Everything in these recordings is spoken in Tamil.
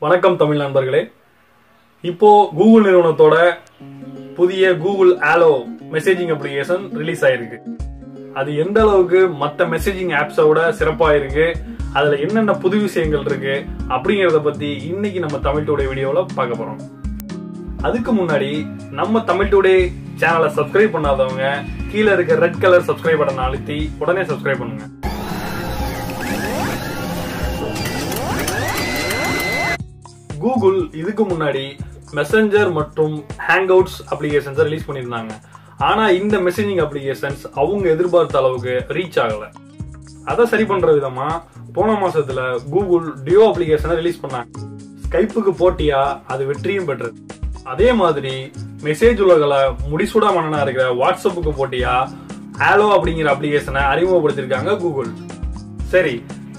வணக்கம் தமிழ் நண்பர்களே. இப்போ கூகுள் நிறுவனத்தோட புதிய கூகுள் ஆலோ மெசேஜிங் அப்ளிகேஷன் ரிலீஸ் ஆயிருக்கு. அது எந்த அளவுக்கு மற்ற மெசேஜிங் ஆப்ஸோட சிறப்பா இருக்கு, அதுல என்னென்ன புது விஷயங்கள் இருக்கு அப்படிங்கறத பத்தி இன்னைக்கு நம்ம தமிழ் டுடே வீடியோல பார்க்க போறோம். அதுக்கு முன்னாடி நம்ம தமிழ் டுடே சேனலை சப்ஸ்கிரைப் பண்ணாதவங்க கீழே இருக்க ரெட் கலர் சப்ஸ்கிரைப் பட்டனை அழுத்தி உடனே சப்ஸ்கிரைப் பண்ணுங்க. கூகுள் இதுக்கு முன்னாடி மெசஞ்சர் மற்றும் ஹேங்அவுட்ஸ் அப்ளிகேஷன்ஸ் ரிலீஸ் பண்ணியிருந்தாங்க. ஆனா இந்த மெசேஜிங் அப்ளிகேஷன்ஸ் அவங்க எதிர்பார்த்த அளவுக்கு ரீச் ஆகல. அதை சரி பண்ற விதமா போன மாசத்துல கூகுள் டியோ அப்ளிகேஷனை ரிலீஸ் பண்ணாங்க. ஸ்கைப்புக்கு போட்டியா அது வெற்றியும் பெற்றது. அதே மாதிரி மெசேஜ் உலகில முடிசூடா மன்னனா இருக்கிற வாட்ஸ்அப்புக்கு போட்டியா ஆலோ அப்படிங்கிற அப்ளிகேஷனை அறிமுகப்படுத்திருக்காங்க கூகுள். சரி,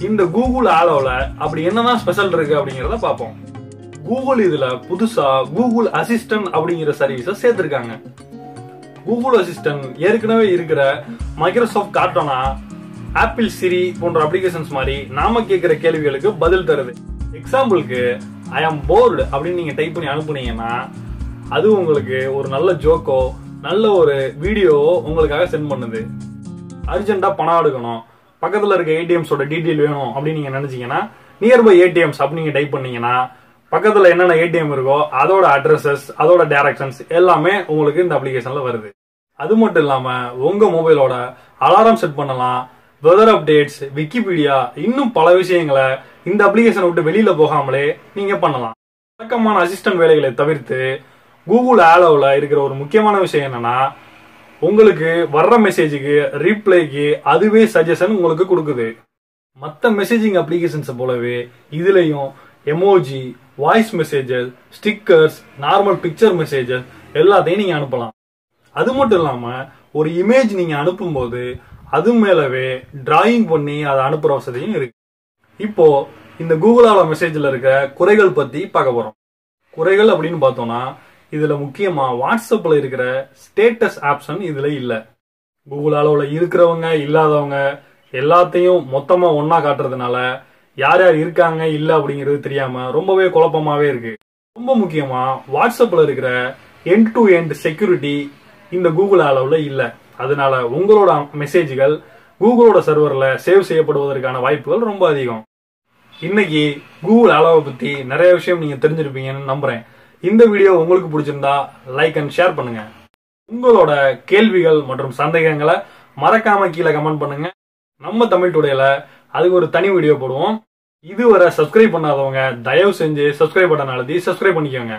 இந்த கூகுள் ஆலோல அப்படி என்னதான் ஸ்பெஷல் இருக்கு அப்படிங்கறத பார்ப்போம். கூகுள் இதுல புதுசா கூகுள் அசிஸ்டன்ட் அப்படிங்கிற சர்வீஸை சேர்த்திருக்காங்க. கூகுள் அசிஸ்டன்ட் ஏற்கனவே இருக்கிற மைக்ரோசாஃப்ட் கார்டானா, ஆப்பிள் சிரி போன்ற அப்ளிகேஷன்ஸ் மாதிரி நாம கேட்கிற கேள்விகளுக்கு பதில் தருது. எக்ஸாம்பிளுக்கு ஐ ஆம் போர்டு அப்படின்னு நீங்க டைப் பண்ணி அனுப்புனீங்கன்னா அது உங்களுக்கு ஒரு நல்ல ஜோக்கோ நல்ல ஒரு வீடியோவோ உங்களுக்காக சென்ட் பண்ணுது. அர்ஜென்ட்டா பணம் எடுக்கணும், பக்கத்துல இருக்க ஏடிஎம்ஸோட டீடைல் வேணும் அப்படின்னு நீங்க நினைச்சீங்கன்னா நியர்பை ஏடிஎம்ஸ் அப்படின்னு நீங்க டைப் பண்ணீங்கன்னா பக்கத்துல என்னென்ன ஏடிஎம் இருக்கோ அதோட அட்ரஸஸ் அதோட டைரக்ஷன்ஸ் எல்லாமே உங்களுக்கு இந்த அப்ளிகேஷன்ல வருது. அது மட்டும் இல்லாம உங்க மொபைலோட அலாரம் செட் பண்ணலாம், வெதர் அப்டேட்ஸ், விக்கிபீடியா, இன்னும் பல விஷயங்களை இந்த அப்ளிகேஷனை விட்டு வெளியில போகாமலே நீங்க பண்ணலாம். வழக்கமான அசிஸ்டன்ட் வேலைகளை தவிர்த்து கூகுள் ஆலோவில் இருக்கிற ஒரு முக்கியமான விஷயம் என்னன்னா, உங்களுக்கு வர்ற மெசேஜுக்கு ரீப்ளைக்கு அதுவே சஜஷன் உங்களுக்கு கொடுக்குது. மற்ற மெசேஜிங் அப்ளிகேஷன்ஸ் போலவே இதுலயும் emoji, voice messages, stickers, normal picture messages எல்லாத்தையும் நீங்க அனுப்பலாம். அது மட்டும் இல்லாம ஒரு இமேஜ் நீங்க அனுப்பும் போது அது மேலவே டிராயிங் பண்ணி அதை அனுப்புற வசதியும் இருக்கு. இப்போ இந்த கூகுள் ஆலோ மெசேஜ்ல இருக்க குறைகள் பத்தி பார்க்க போறோம். குறைகள் அப்படின்னு பார்த்தோம்னா இதுல முக்கியமா வாட்ஸ்அப்ல இருக்கிற ஸ்டேட்டஸ் ஆப்ஷன் இதுல இல்ல. கூகுள் ஆலோல இருக்கிறவங்க இல்லாதவங்க எல்லாத்தையும் மொத்தமா ஒன்னா காட்டுறதுனால யார் யார் இருக்காங்க இல்ல அப்படிங்கிறது தெரியாம ரொம்பவே குழப்பமாவே இருக்கு. ரொம்ப முக்கியமா வாட்ஸ்அப்ல இருக்கிற எண்ட் டு எண்ட் செக்யூரிட்டி இந்த கூகுள் ஆலோல இல்ல. அதனால உங்களோட மெசேஜ்கள் கூகுளோட சர்வர்ல சேவ் செய்யப்படுவதற்கான வாய்ப்புகள் ரொம்ப அதிகம். இன்னைக்கு கூகுள் ஆலோவை பத்தி நிறைய விஷயம் நீங்க தெரிஞ்சிருப்பீங்கன்னு நம்புறேன். இந்த வீடியோ உங்களுக்கு பிடிச்சிருந்தா லைக் அண்ட் ஷேர் பண்ணுங்க. உங்களோட கேள்விகள் மற்றும் சந்தேகங்களை மறக்காம கீழே கமெண்ட் பண்ணுங்க. நம்ம தமிழ் டுடேல அதுக்கு ஒரு தனி வீடியோ போடுவோம். இதுவரை சப்ஸ்கிரைப் பண்ணாதவங்க தயவு செஞ்சு சப்ஸ்கிரைப் பட்டன் அழுத்தி சப்ஸ்கிரைப் பண்ணிக்கோங்க.